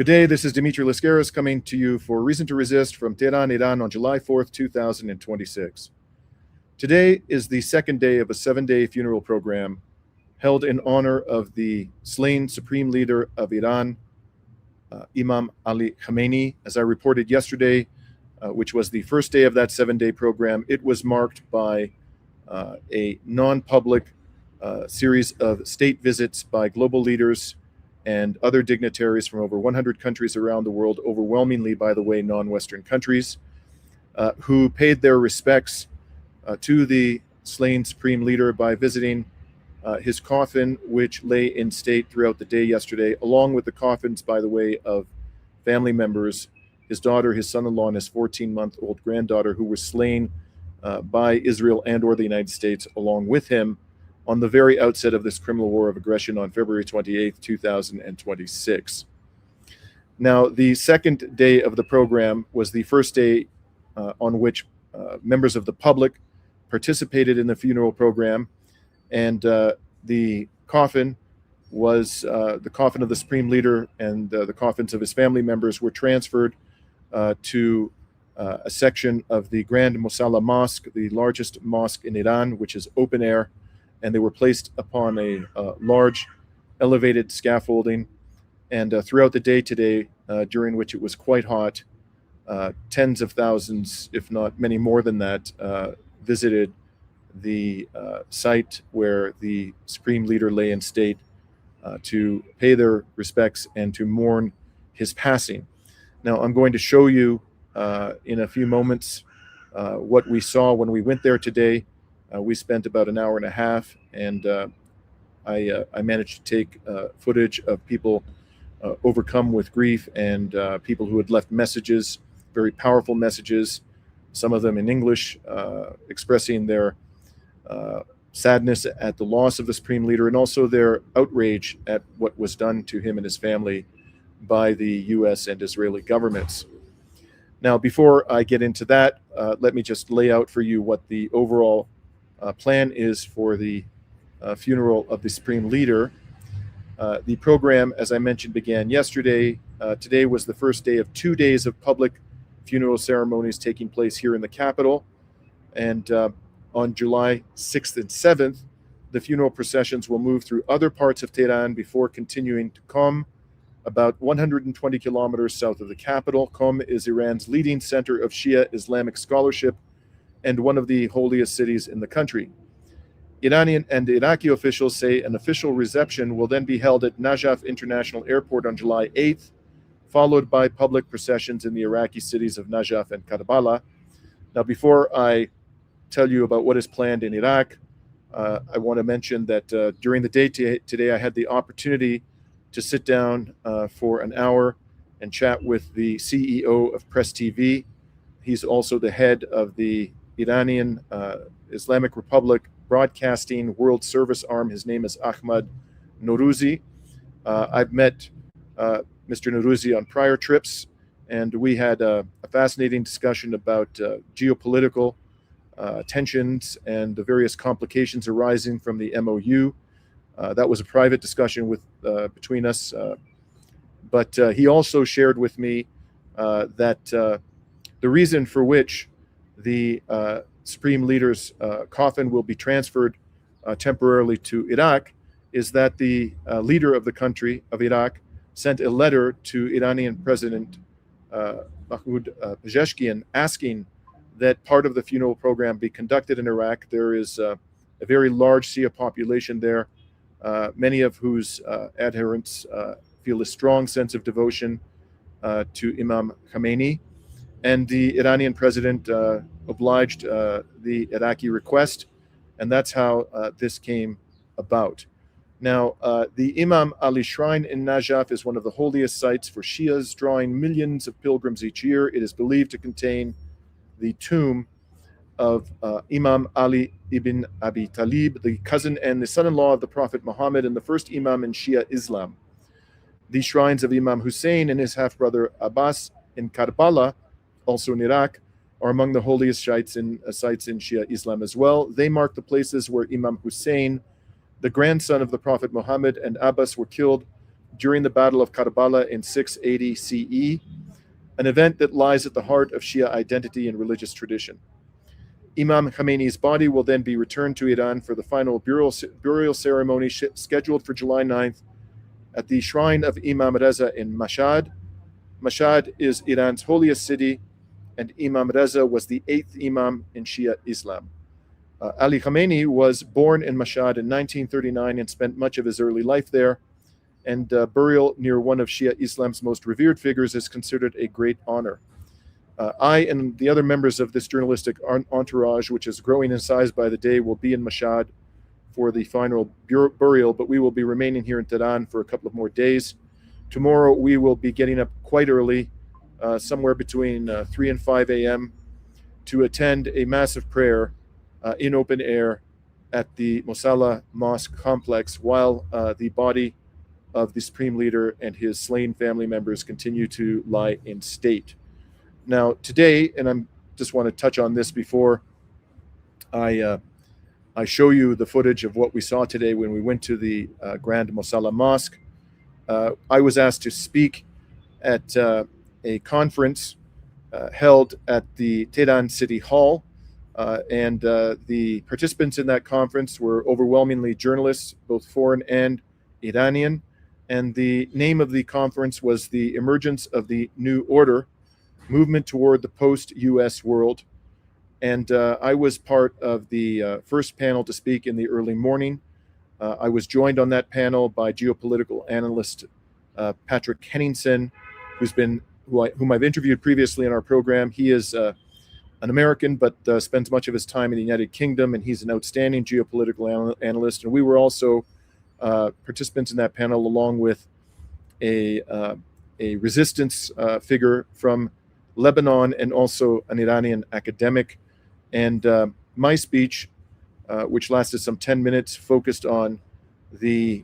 Good day, this is Dimitri Lascaris coming to you for Reason to Resist from Tehran, Iran on July 4th, 2026. Today is the second day of a 7-day funeral program held in honor of the slain supreme leader of Iran, Imam Ali Khamenei. As I reported yesterday, which was the first day of that 7-day program, it was marked by a non-public series of state visits by global leaders and other dignitaries from over 100 countries around the world, overwhelmingly, by the way, non-Western countries, who paid their respects to the slain supreme leader by visiting his coffin, which lay in state throughout the day yesterday, along with the coffins, by the way, of family members, his daughter, his son-in-law, and his 14-month-old granddaughter, who were slain by Israel and or the United States along with him on the very outset of this criminal war of aggression on February 28th, 2026. Now, the second day of the program was the first day on which members of the public participated in the funeral program, and the coffin was the coffin of the Supreme Leader, and the coffins of his family members were transferred to a section of the Grand Mosalla mosque, the largest mosque in Iran, which is open air, and they were placed upon a large elevated scaffolding. And throughout the day today, during which it was quite hot, tens of thousands, if not many more than that, visited the site where the Supreme Leader lay in state to pay their respects and to mourn his passing. Now, I'm going to show you in a few moments what we saw when we went there today. We spent about an hour and a half, and I managed to take footage of people overcome with grief and people who had left messages, very powerful messages, some of them in English, expressing their sadness at the loss of the Supreme Leader and also their outrage at what was done to him and his family by the U.S. and Israeli governments. Now, before I get into that, let me just lay out for you what the overall plan is for the funeral of the Supreme Leader. The program, as I mentioned, began yesterday. Today was the first day of 2 days of public funeral ceremonies taking place here in the capital. And on July 6th and 7th, the funeral processions will move through other parts of Tehran before continuing to Qom, about 120 kilometers south of the capital. Qom is Iran's leading center of Shia Islamic scholarship and one of the holiest cities in the country. Iranian and Iraqi officials say an official reception will then be held at Najaf International Airport on July 8th, followed by public processions in the Iraqi cities of Najaf and Karbala. Now, before I tell you about what is planned in Iraq, I want to mention that during the day today, I had the opportunity to sit down for an hour and chat with the CEO of Press TV. He's also the head of the Iranian Islamic Republic Broadcasting World Service Arm. His name is Ahmad Nourouzi. I've met Mr. Nourouzi on prior trips, and we had a fascinating discussion about geopolitical tensions and the various complications arising from the MOU. That was a private discussion between us, but he also shared with me that the reason for which the Supreme Leader's coffin will be transferred temporarily to Iraq is that the leader of the country, of Iraq, sent a letter to Iranian President Mahmoud Pezeshkian asking that part of the funeral program be conducted in Iraq. There is a very large Shia population there, many of whose adherents feel a strong sense of devotion to Imam Khamenei. And the Iranian president obliged the Iraqi request, and that's how this came about. Now, the Imam Ali Shrine in Najaf is one of the holiest sites for Shias, drawing millions of pilgrims each year. It is believed to contain the tomb of Imam Ali ibn Abi Talib, the cousin and the son-in-law of the Prophet Muhammad and the first Imam in Shia Islam. The shrines of Imam Hussein and his half-brother Abbas in Karbala, also in Iraq, are among the holiest sites in Shia Islam as well. They mark the places where Imam Hussein, the grandson of the Prophet Muhammad, and Abbas were killed during the Battle of Karbala in 680 CE, an event that lies at the heart of Shia identity and religious tradition. Imam Khamenei's body will then be returned to Iran for the final burial ceremony scheduled for July 9th at the shrine of Imam Reza in Mashhad. Mashhad is Iran's holiest city, and Imam Reza was the 8th Imam in Shia Islam. Ali Khamenei was born in Mashhad in 1939 and spent much of his early life there, and burial near one of Shia Islam's most revered figures is considered a great honor. I and the other members of this journalistic entourage, which is growing in size by the day, will be in Mashhad for the final burial, but we will be remaining here in Tehran for a couple of more days. Tomorrow we will be getting up quite early, somewhere between 3 and 5 a.m., to attend a massive prayer in open air at the Mosalla mosque complex while the body of the Supreme Leader and his slain family members continue to lie in state. Now, today, and I just want to touch on this before I show you the footage of what we saw today when we went to the Grand Mosalla Mosque. I was asked to speak at a conference held at the Tehran City Hall, and the participants in that conference were overwhelmingly journalists, both foreign and Iranian, and the name of the conference was The Emergence of the New Order, Movement Toward the Post-U.S. World. And I was part of the first panel to speak in the early morning. I was joined on that panel by geopolitical analyst Patrick Henningsen, whom I've interviewed previously in our program. He is an American, but spends much of his time in the United Kingdom, and he's an outstanding geopolitical analyst. And we were also participants in that panel, along with a resistance figure from Lebanon and also an Iranian academic. And my speech, which lasted some 10 minutes, focused on the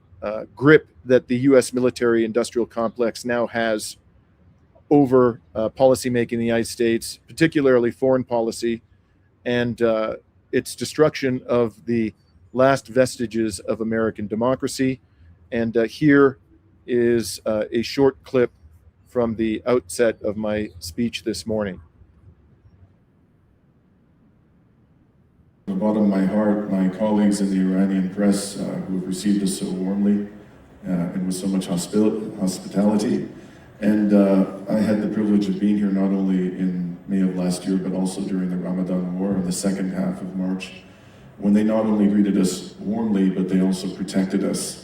grip that the U.S. military-industrial complex now has over policymaking in the United States, particularly foreign policy, and its destruction of the last vestiges of American democracy. And here is a short clip from the outset of my speech this morning. From the bottom of my heart, my colleagues in the Iranian press who have received us so warmly and with so much hospitality. And I had the privilege of being here not only in May of last year, but also during the Ramadan War in the second half of March, when they not only greeted us warmly, but they also protected us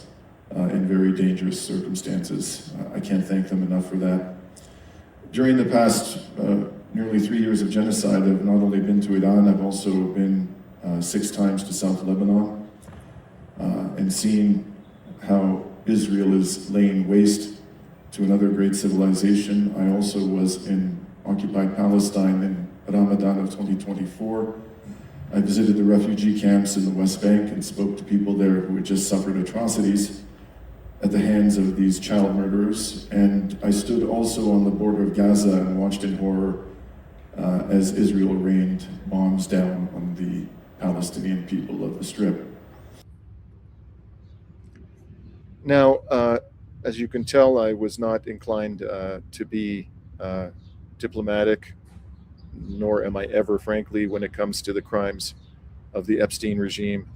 in very dangerous circumstances. I can't thank them enough for that. During the past nearly 3 years of genocide, I've not only been to Iran, I've also been 6 times to South Lebanon and seen how Israel is laying waste to another great civilization. I also was in occupied Palestine in Ramadan of 2024. I visited the refugee camps in the West Bank and spoke to people there who had just suffered atrocities at the hands of these child murderers. And I stood also on the border of Gaza and watched in horror as Israel rained bombs down on the Palestinian people of the Strip. Now, as you can tell, I was not inclined to be diplomatic, nor am I ever, frankly, when it comes to the crimes of the Epstein regime.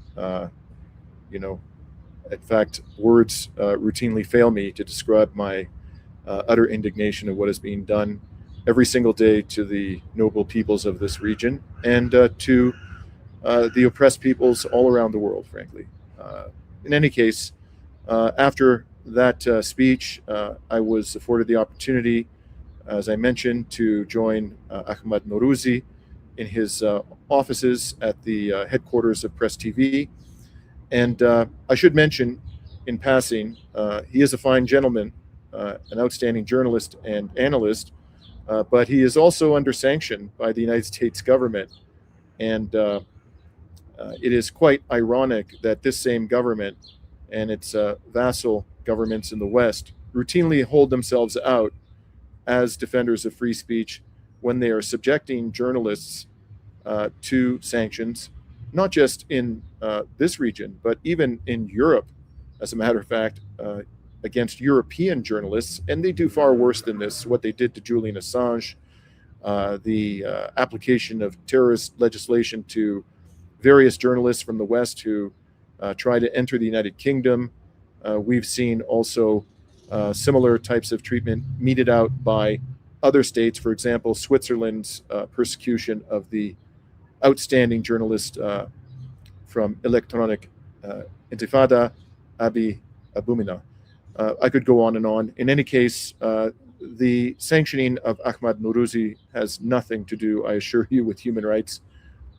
In fact, words routinely fail me to describe my utter indignation of what is being done every single day to the noble peoples of this region and to the oppressed peoples all around the world, frankly. In any case, after that speech, I was afforded the opportunity, as I mentioned, to join Ahmad Nourouzi in his offices at the headquarters of Press TV. And I should mention, in passing, he is a fine gentleman, an outstanding journalist and analyst, but he is also under sanction by the United States government. And it is quite ironic that this same government and its vassal governments in the West routinely hold themselves out as defenders of free speech when they are subjecting journalists to sanctions, not just in this region, but even in Europe. As a matter of fact, against European journalists, and they do far worse than this. What they did to Julian Assange, the application of terrorist legislation to various journalists from the West who try to enter the United Kingdom. We've seen also similar types of treatment meted out by other states. For example, Switzerland's persecution of the outstanding journalist from Electronic Intifada, Abi Aboumina. I could go on and on. In any case, the sanctioning of Ahmad Nourouzi has nothing to do, I assure you, with human rights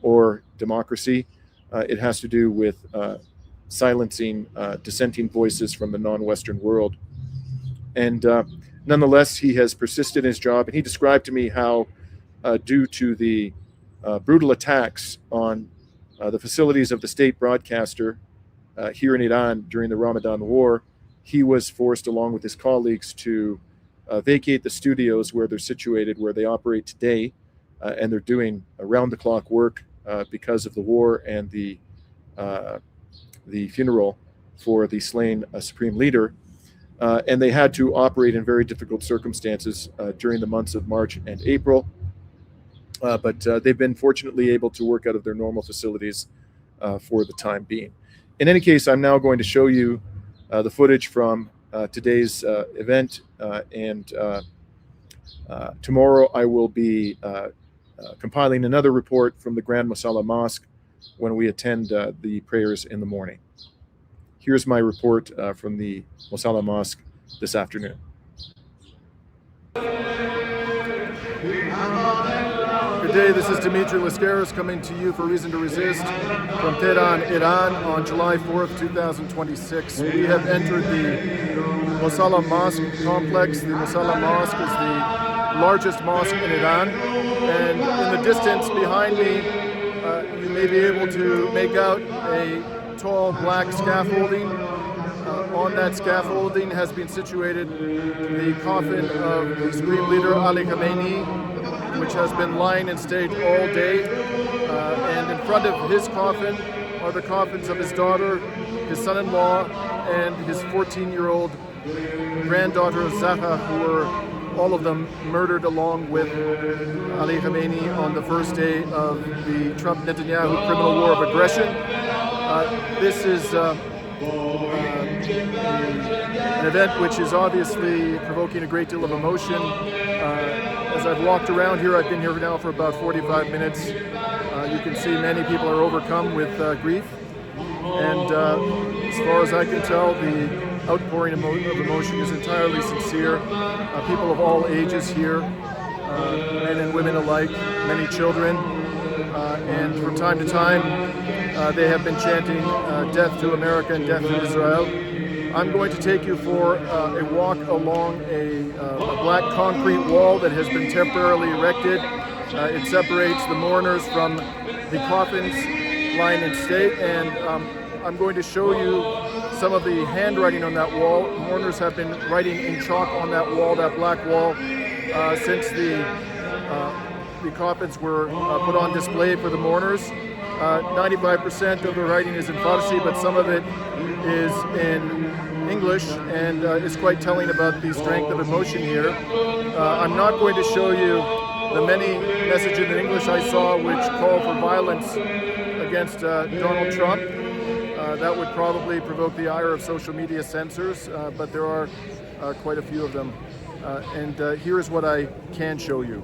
or democracy. It has to do with silencing dissenting voices from the non-Western world. And nonetheless, he has persisted in his job. And he described to me how, due to the brutal attacks on the facilities of the state broadcaster here in Iran during the Ramadan war, he was forced, along with his colleagues, to vacate the studios where they're situated, where they operate today, and they're doing around-the-clock work because of the war and the funeral for the slain supreme leader. And they had to operate in very difficult circumstances during the months of March and April. But they've been fortunately able to work out of their normal facilities for the time being. In any case, I'm now going to show you the footage from today's event, and tomorrow I will be compiling another report from the Grand Mosalla Mosque when we attend the prayers in the morning. Here's my report from the Mosalla Mosque this afternoon. Good day, this is Dimitri Lascaris coming to you for Reason to Resist from Tehran, Iran on July 4th, 2026. We have entered the Mosalla Mosque complex. The Mosalla Mosque is the largest mosque in Iran, and in the distance behind me you may be able to make out a tall black scaffolding. On that scaffolding has been situated the coffin of the Supreme Leader Ali Khamenei, which has been lying in state all day. And in front of his coffin are the coffins of his daughter, his son-in-law, and his 14-year-old granddaughter Zaha, who were all of them murdered along with Ali Khamenei on the first day of the Trump-Netanyahu criminal war of aggression. This is an event which is obviously provoking a great deal of emotion. As I've walked around here, I've been here now for about 45 minutes. You can see many people are overcome with grief. And as far as I can tell, the outpouring of emotion is entirely sincere. People of all ages here, men and women alike, many children. And from time to time, they have been chanting death to America and death to Israel. I'm going to take you for a walk along a black concrete wall that has been temporarily erected. It separates the mourners from the coffins lying in state, and I'm going to show you some of the handwriting on that wall. Mourners have been writing in chalk on that wall, that black wall, since the coffins were put on display for the mourners. 95% of the writing is in Farsi, but some of it is in English, and is quite telling about the strength of emotion here. I'm not going to show you the many messages in English I saw which call for violence against Donald Trump. That would probably provoke the ire of social media censors, but there are quite a few of them. And here is what I can show you.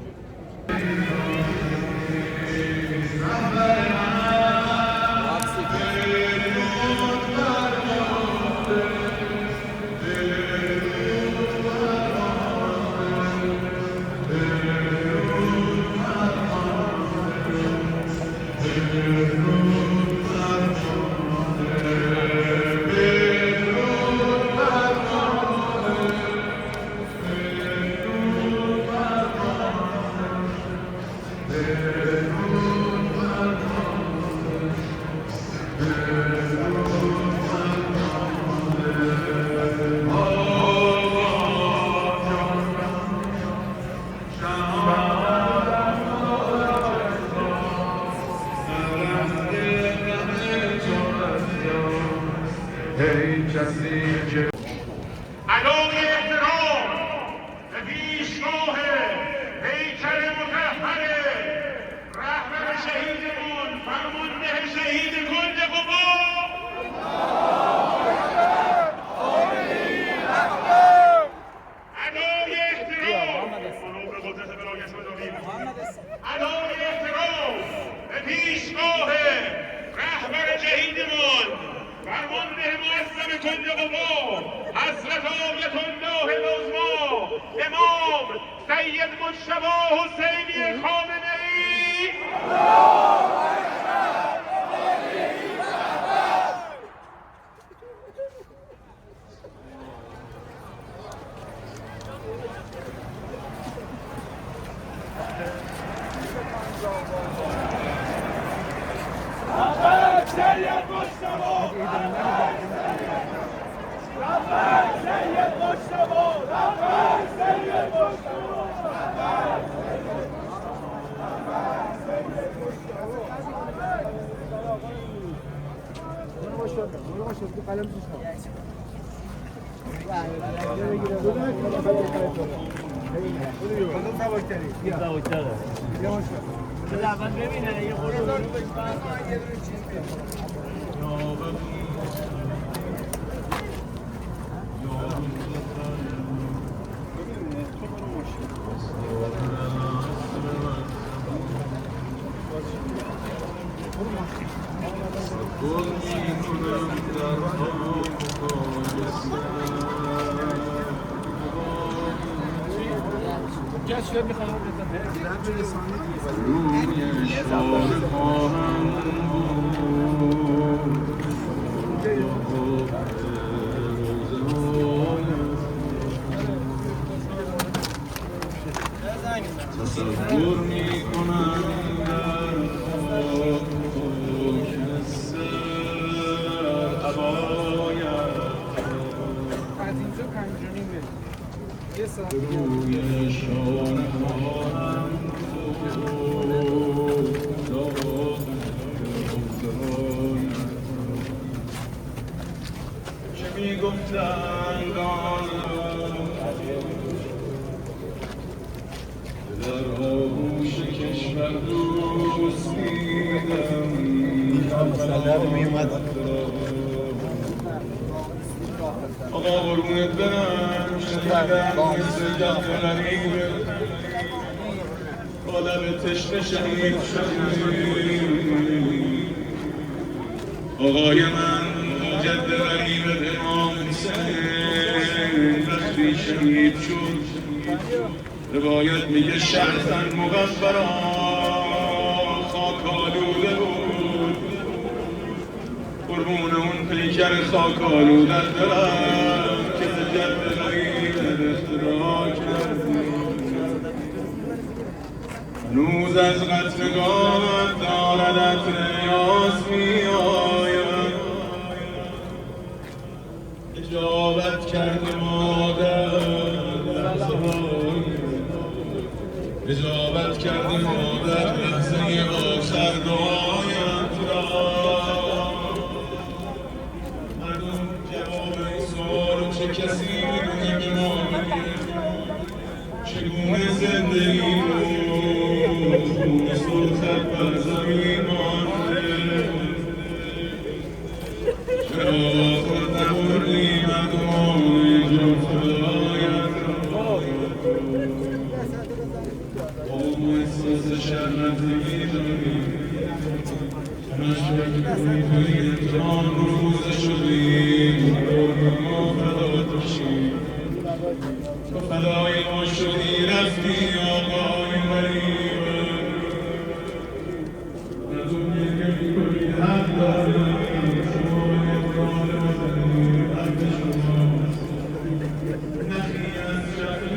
کنج قوا حضرت آیت الله العظما امام سید مجتبی حسینی خامنه ای. تصور میکنم در خاک سر هوایم از اینجا 5:30 یه ساعت روی شانه خواهم چه میگفتند در آغوش کشور دوست میدم آقا قربونت برم شنیدم سید غریبه با لب تشنه شهید شدی آقای من جد غریبت امام حسین وقتی شهید شد روایت میگه شرطن مغفرا خاک آلوده بود قربون اون پیکر خاک آلودت دارم که جد غریبت اختراع کردی هنوز از قتلگاهت داردت نیاز میآید اجابت کرده مادر اجابت کرده مادر لحظه آخر دعایت را مردم جواب این سوال چه کسی میدونه به ما بگه چگونه زندگی رو خون سرخت بر زمین مانده چرا خود نبردی مردمان جفتایت را قوم احساس شرمندگی داری همش فکر می‌کنی امتحان روز شدی ما فدات بشی تو فدای ما شدی رفتی آقای غریبه مردم گریه می‌کنی حق داری شما اقرار بزنی حق شماست نخی از شکل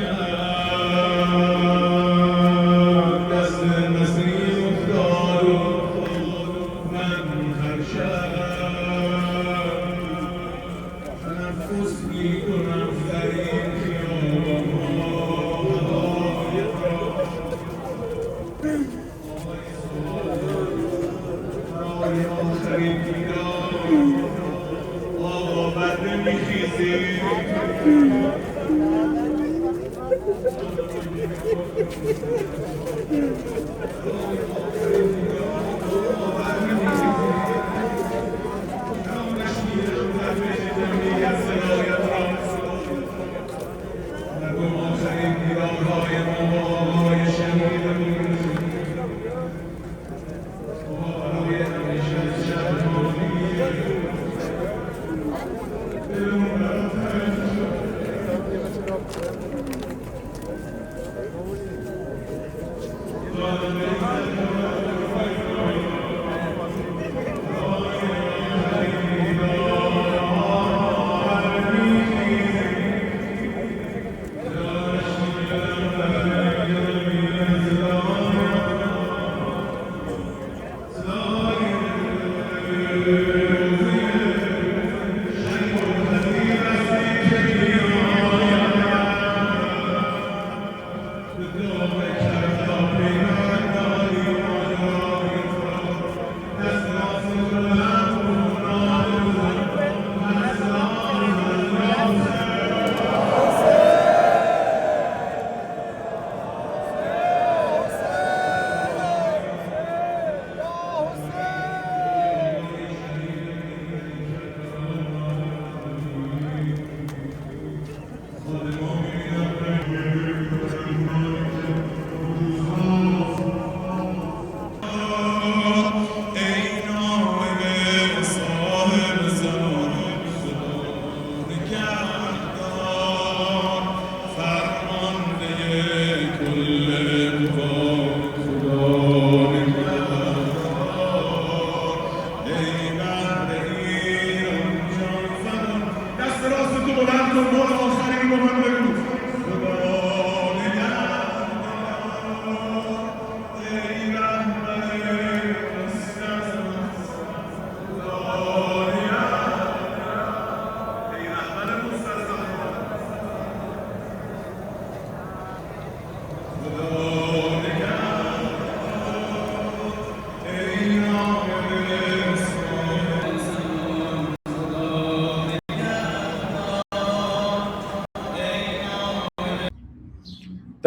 بلند کن بار آخرین با من بگو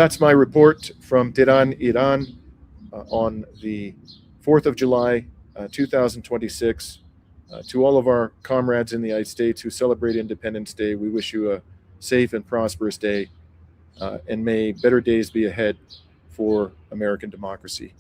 That's my report from Tehran, Iran, on the 4th of July, 2026. To all of our comrades in the United States who celebrate Independence Day, we wish you a safe and prosperous day, and may better days be ahead for American democracy.